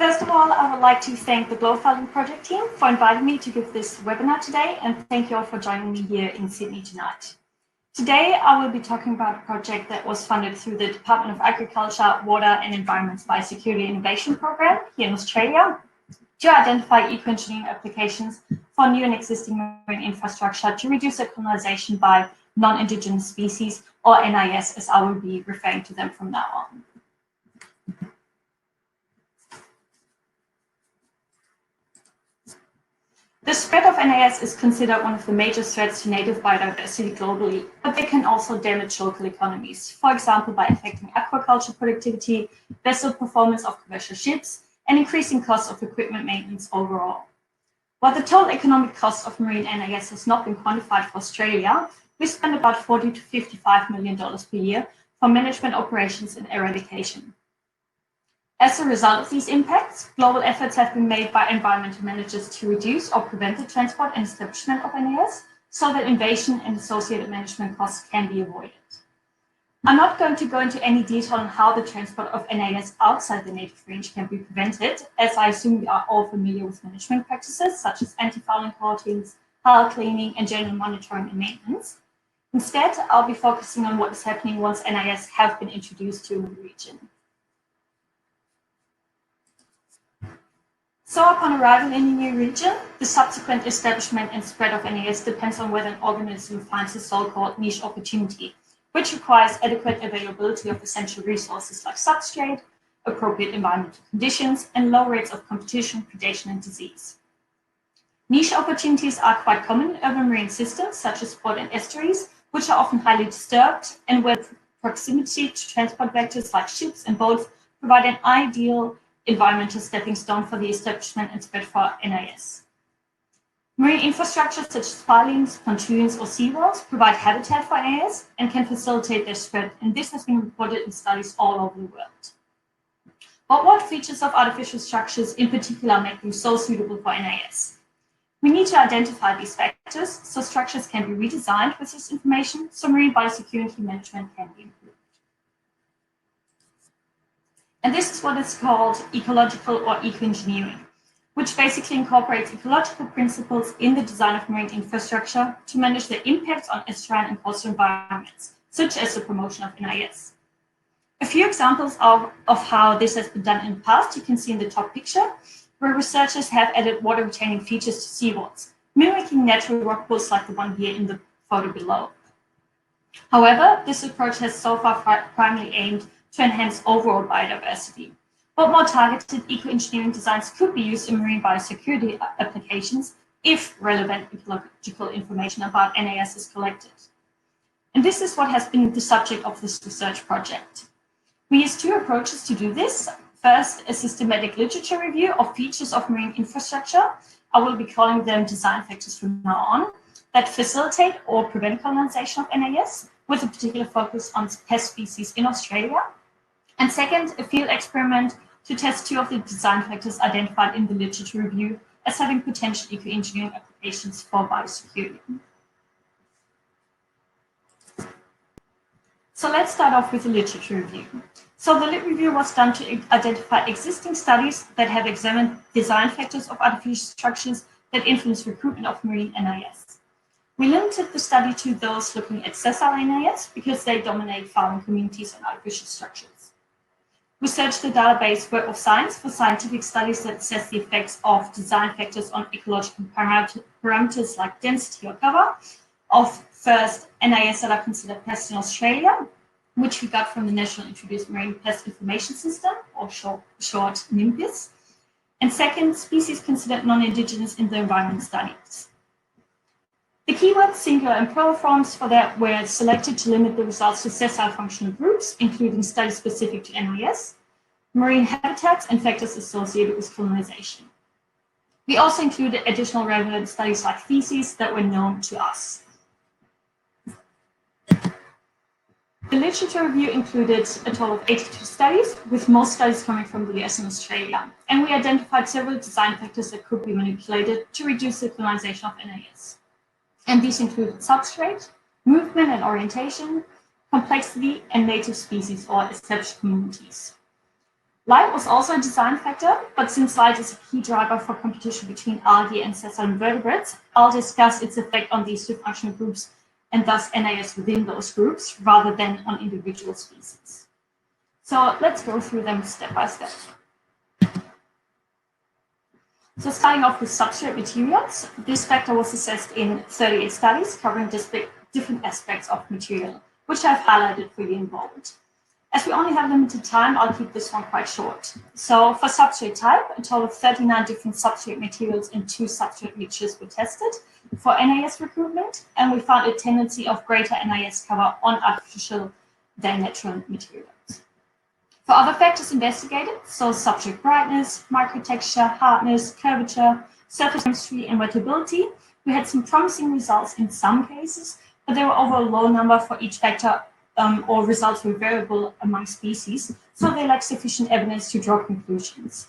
First of all, I would like to thank the GloFouling project team for inviting me to give this webinar today, and thank you all for joining me here in Sydney tonight. Today, I will be talking about a project that was funded through the Department of Agriculture, Water and Environment's Biosecurity Innovation Program here in Australia to identify eco-engineering applications for new and existing marine infrastructure to reduce the colonization by non-Indigenous species, or NIS, as I will be referring to them from now on. The spread of NIS is considered one of the major threats to native biodiversity globally, but they can also damage local economies, for example, by affecting aquaculture productivity, vessel performance of commercial ships, and increasing costs of equipment maintenance overall. While the total economic cost of marine NIS has not been quantified for Australia, we spend about $40 to $55 million per year for management operations and eradication. As a result of these impacts, global efforts have been made by environmental managers to reduce or prevent the transport and establishment of NIS so that invasion and associated management costs can be avoided. I'm not going to go into any detail on how the transport of NIS outside the native range can be prevented, as I assume we are all familiar with management practices such as anti-fouling coatings, hull cleaning, and general monitoring and maintenance. Instead, I'll be focusing on what is happening once NIS have been introduced to a new region. So upon arrival in a new region, the subsequent establishment and spread of NIS depends on whether an organism finds a so-called niche opportunity, which requires adequate availability of essential resources like substrate, appropriate environmental conditions, and low rates of competition, predation, and disease. Niche opportunities are quite common in urban marine systems, such as port and estuaries, which are often highly disturbed, and where proximity to transport vectors like ships and boats provide an ideal environmental stepping stone for the establishment and spread for NIS. Marine infrastructure such as pilings, pontoons, or seawalls provide habitat for NIS and can facilitate their spread, and this has been reported in studies all over the world. But what features of artificial structures in particular make them so suitable for NIS? We need to identify these factors so structures can be redesigned with this information so marine biosecurity management can be improved. And this is what is called ecological or eco-engineering, which basically incorporates ecological principles in the design of marine infrastructure to manage the impacts on estuarine and coastal environments, such as the promotion of NIS. A few examples of how this has been done in the past you can see in the top picture, where researchers have added water-retaining features to seawalls, mimicking natural rock pools like the one here in the photo below. However, this approach has so far primarily aimed to enhance overall biodiversity. But more targeted eco-engineering designs could be used in marine biosecurity applications if relevant ecological information about NIS is collected. And this is what has been the subject of this research project. We use two approaches to do this. First, a systematic literature review of features of marine infrastructure. I will be calling them design factors from now on, that facilitate or prevent colonization of NIS, with a particular focus on pest species in Australia. And second, a field experiment to test two of the design factors identified in the literature review as having potential eco-engineering applications for biosecurity. So let's start off with the literature review. So the lit review was done to identify existing studies that have examined design factors of artificial structures that influence recruitment of marine NIS. We limited the study to those looking at sessile NIS because they dominate farming communities and artificial structures. We searched the database Web of Science for scientific studies that assess the effects of design factors on ecological parameters like density or cover of first NIS that are considered pests in Australia, which we got from the National Introduced Marine Pest Information System, or short NIMPIS. And second, species considered non-Indigenous in the environment studies. The keywords singular and plural forms for that were selected to limit the results to sessile functional groups, including studies specific to NIS, marine habitats, and factors associated with colonization. We also included additional relevant studies like theses that were known to us. The literature review included a total of 82 studies, with most studies coming from the US and Australia, and we identified several design factors that could be manipulated to reduce the colonization of NIS. And these included substrate, movement and orientation, complexity, and native species or established communities. Light was also a design factor, but since light is a key driver for competition between algae and sessile invertebrates, I'll discuss its effect on these two functional groups and thus NAS within those groups rather than on individual species. So let's go through them step by step. So starting off with substrate materials, this factor was assessed in 38 studies covering different aspects of material, which I've highlighted for you in bold. As we only have limited time, I'll keep this one quite short. So for substrate type, a total of 39 different substrate materials and 2 substrate mixtures were tested for NAS recruitment, and we found a tendency of greater NAS cover on artificial than natural materials. For other factors investigated, so substrate brightness, microtexture, hardness, curvature, surface chemistry, and wettability, we had some promising results in some cases, but there were over a low number for each factor, or results were variable among species, so they lack sufficient evidence to draw conclusions.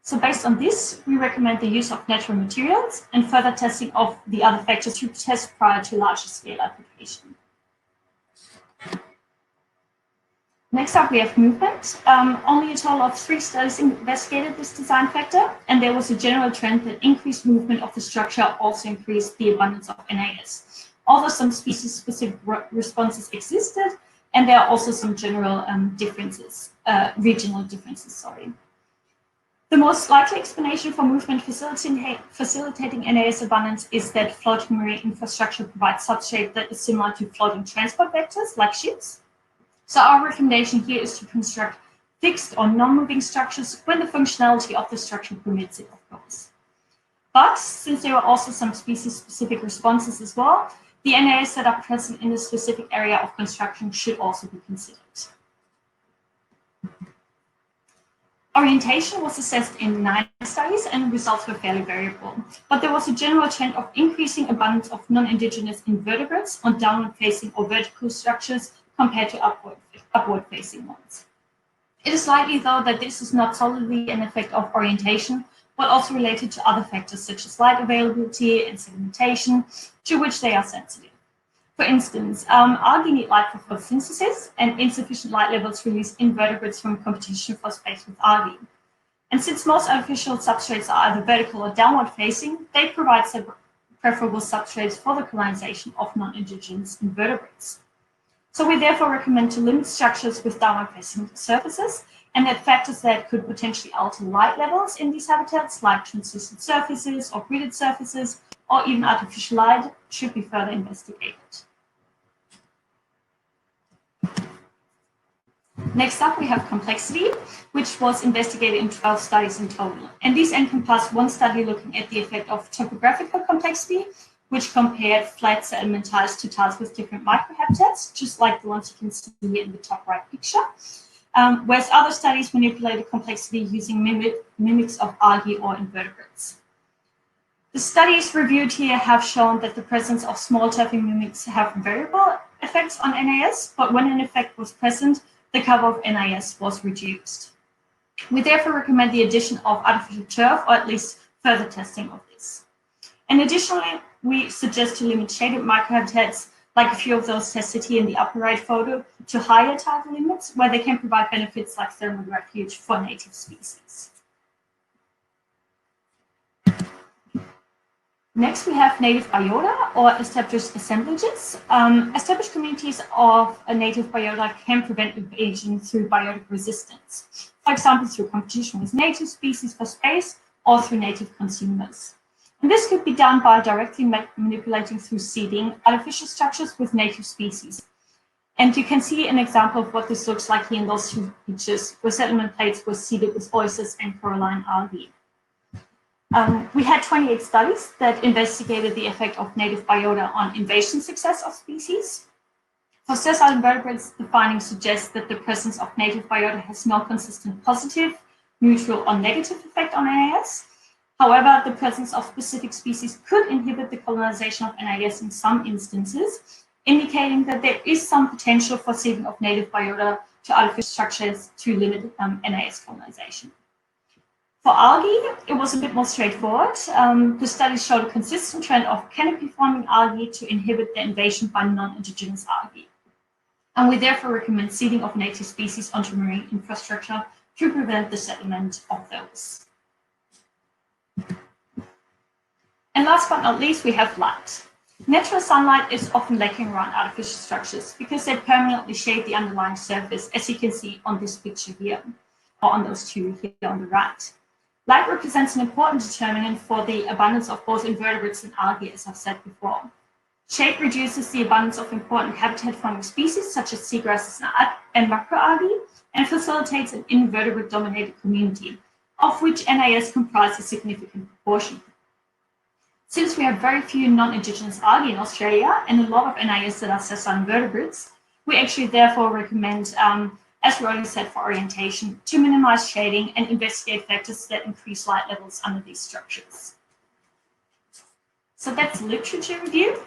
So based on this, we recommend the use of natural materials and further testing of the other factors to test prior to larger scale application. Next up, we have movement. Only a total of 3 studies investigated this design factor, and there was a general trend that increased movement of the structure also increased the abundance of NAS. Although some species-specific responses existed, and there are also some general regional differences, sorry. The most likely explanation for movement facilitating NAS abundance is that floating marine infrastructure provides substrate that is similar to floating transport vectors, like ships. So our recommendation here is to construct fixed or non-moving structures when the functionality of the structure permits it, of course. But since there were also some species-specific responses as well, the NAS setup present in a specific area of construction should also be considered. Orientation was assessed in 9 studies and results were fairly variable, but there was a general trend of increasing abundance of non-indigenous invertebrates on downward-facing or vertical structures compared to upward-facing ones. It is likely, though, that this is not solely an effect of orientation, but also related to other factors such as light availability and sedimentation, to which they are sensitive. For instance, algae need light for photosynthesis, and insufficient light levels release invertebrates from competition for space with algae. And since most artificial substrates are either vertical or downward facing, they provide preferable substrates for the colonization of non-indigenous invertebrates. So we therefore recommend to limit structures with downward-facing surfaces, and that factors that could potentially alter light levels in these habitats, like translucent surfaces or gridded surfaces, or even artificial light, should be further investigated. Next up, we have complexity, which was investigated in 12 studies in total. And these encompass one study looking at the effect of topographical complexity, which compared flat sediment tiles to tiles with different microhabitats, just like the ones you can see here in the top right picture. Whereas other studies manipulated complexity using mimics of algae or invertebrates. The studies reviewed here have shown that the presence of small turfing mimics have variable effects on NAS, but when an effect was present, the cover of NAS was reduced. We therefore recommend the addition of artificial turf, or at least further testing of this. And additionally, we suggest to limit shaded microhabitats, like a few of those tested here in the upper right photo, to higher tidal limits, where they can provide benefits like thermal refuge for native species. Next, we have native biota, or established assemblages. Established communities of a native biota can prevent invasion through biotic resistance, for example, through competition with native species for space or through native consumers. And this could be done by directly manipulating through seeding artificial structures with native species. And you can see an example of what this looks like here in those 2 pictures, where settlement plates were seeded with oysters and coralline algae. We had 28 studies that investigated the effect of native biota on invasion success of species. For sessile invertebrates, the findings suggest that the presence of native biota has no consistent positive, neutral, or negative effect on NAS. However, the presence of specific species could inhibit the colonization of NAS in some instances, indicating that there is some potential for seeding of native biota to artificial structures to limit NAS colonization. For algae, it was a bit more straightforward. The studies showed a consistent trend of canopy-forming algae to inhibit the invasion by non-indigenous algae. And we therefore recommend seeding of native species onto marine infrastructure to prevent the settlement of those. And last but not least, we have light. Natural sunlight is often lacking around artificial structures because they permanently shade the underlying surface, as you can see on this picture here, or on those two here on the right. Light represents an important determinant for the abundance of both invertebrates and algae, as I've said before. Shade reduces the abundance of important habitat-forming species such as seagrasses and macroalgae, and facilitates an invertebrate-dominated community, of which NIS comprises a significant proportion. Since we have very few non-Indigenous algae in Australia and a lot of NIS that are sessile invertebrates, we actually therefore recommend, as we already said for orientation, to minimize shading and investigate factors that increase light levels under these structures. So that's literature review.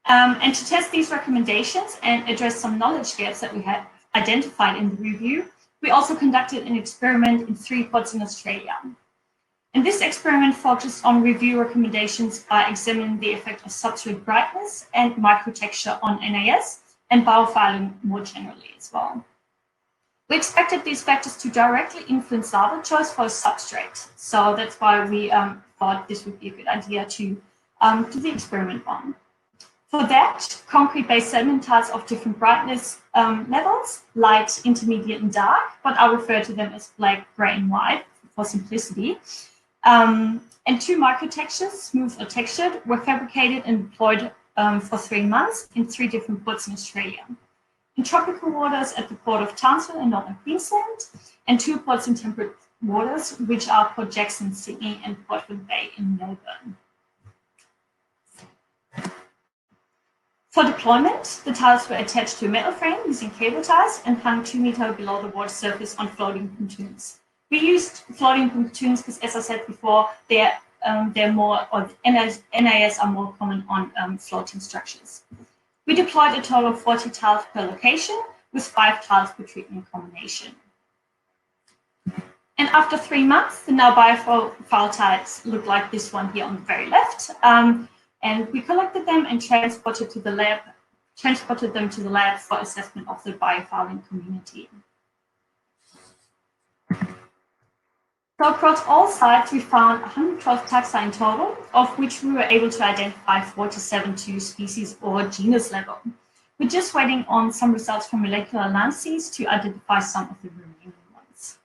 And to test these recommendations and address some knowledge gaps that we have identified in the review, we also conducted an experiment in 3 pods in Australia. And this experiment focused on review recommendations by examining the effect of substrate brightness and microtexture on NIS and biofouling more generally as well. We expected these factors to directly influence larval choice for a substrate. So that's why we thought this would be a good idea to do the experiment on. For that, concrete-based sediment tiles of different brightness levels, light, intermediate, and dark, but I'll refer to them as black, grey, and white for simplicity. And 2 microtextures, smooth or textured, were fabricated and deployed for 3 months in 3 different ports in Australia. In tropical waters at the port of Townsville in northern Queensland, and 2 ports in temperate waters, which are Port Jackson in Sydney and Portland Bay in Melbourne. For deployment, the tiles were attached to a metal frame using cable ties and hung 2 meters below the water surface on floating pontoons. We used floating pontoons because, as I said before, they're more, or NIS are more common on floating structures. We deployed a total of 40 tiles per location with 5 tiles per treatment combination. And after 3 months, the now biofoul tiles look like this one here on the very left. And we collected them and transported them to the lab for assessment of the biofouling community. So across all sites, we found 112 taxa in total, of which we were able to identify 4 to 72 species or genus level. We're just waiting on some results from molecular analyses to identify some of the remaining ones.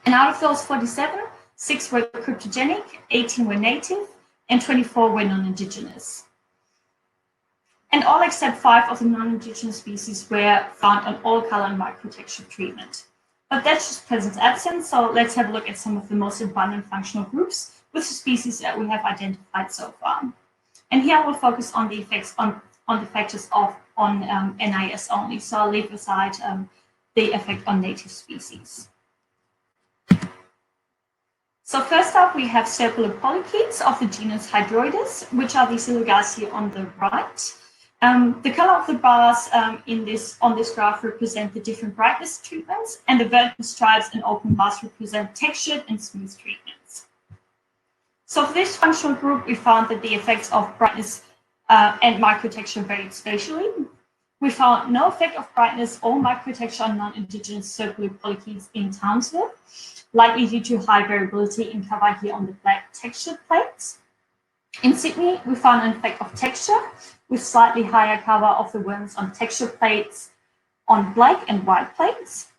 And out of those 47, 6 were cryptogenic, 18 were native, and 24 were non-Indigenous. And all except 5 of the non-Indigenous species were found on all color and microtexture treatment. But that's just presence absence, so let's have a look at some of the most abundant functional groups with the species that we have identified so far. And here I will focus on the effects on the factors on NIS only, so I'll leave aside the effect on native species. So first up, we have circular polychaetes of the genus Hydroides, which are these little guys here on the right. The color of the bars on this graph represent the different brightness treatments, and the vertical stripes and open bars represent textured and smooth treatments. So for this functional group, we found that the effects of brightness and microtexture varied spatially. We found no effect of brightness or microtexture on non-Indigenous circular polychaetes in Townsville, likely due to high variability in cover here on the black textured plates. In Sydney, we found an effect of texture with slightly higher cover of the worms on textured plates on black and white plates.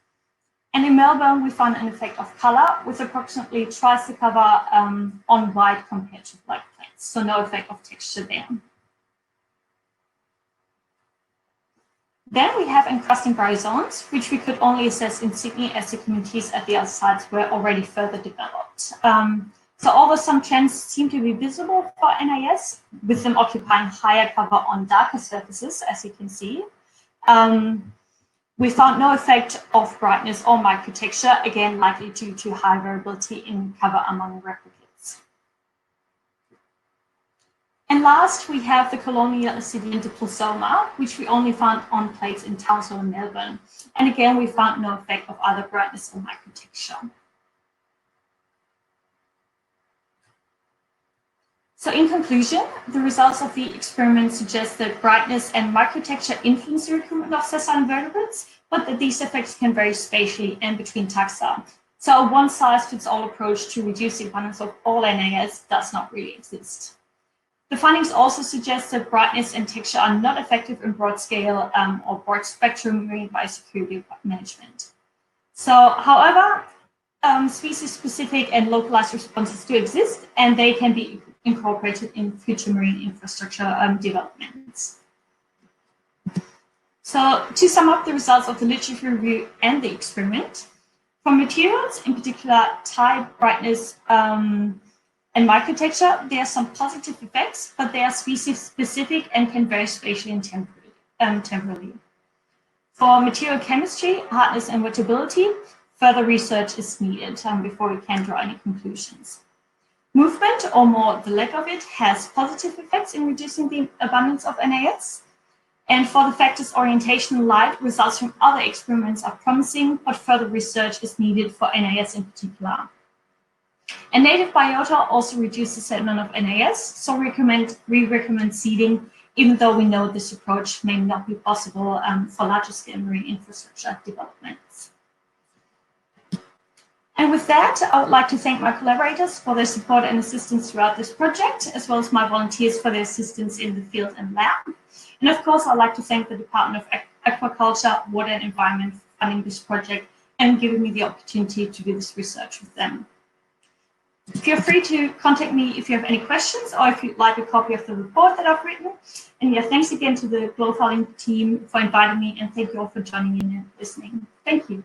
And in Melbourne, we found an effect of color with approximately twice the cover on white compared to black plates. So no effect of texture there. Then we have encrusting bryozoans, which we could only assess in Sydney as the communities at the other sites were already further developed. So although some trends seem to be visible for NIS, with them occupying higher cover on darker surfaces, as you can see, we found no effect of brightness or microtexture, again, likely due to high variability in cover among replicates. And last, we have the colonial Ascidian diplosoma, which we only found on plates in Townsville and Melbourne. And again, we found no effect of either brightness or microtexture. So in conclusion, the results of the experiment suggest that brightness and microtexture influence the recruitment of sessile invertebrates, but that these effects can vary spatially and between taxa. So a one-size-fits-all approach to reduce the abundance of all NAS does not really exist. The findings also suggest that brightness and texture are not effective in broad-scale or broad-spectrum marine biosecurity management. So, however, species-specific and localized responses do exist, and they can be incorporated in future marine infrastructure developments. So, to sum up the results of the literature review and the experiment, for materials, in particular type, brightness, and microtexture, there are some positive effects, but they are species-specific and can vary spatially and temporally. For material chemistry, hardness and wettability, further research is needed before we can draw any conclusions. Movement, or more the lack of it, has positive effects in reducing the abundance of NAS. And for the factors orientation and light, results from other experiments are promising, but further research is needed for NAS in particular. And native biota also reduces settlement of NAS, so we recommend seeding, even though we know this approach may not be possible for larger scale marine infrastructure developments. And with that, I would like to thank my collaborators for their support and assistance throughout this project, as well as my volunteers for their assistance in the field and lab. And of course, I'd like to thank the Department of Aquaculture, Water and Environment for funding this project and giving me the opportunity to do this research with them. Feel free to contact me if you have any questions or if you'd like a copy of the report that I've written. And yeah, thanks again to the GloFouling team for inviting me, and thank you all for joining in and listening. Thank you.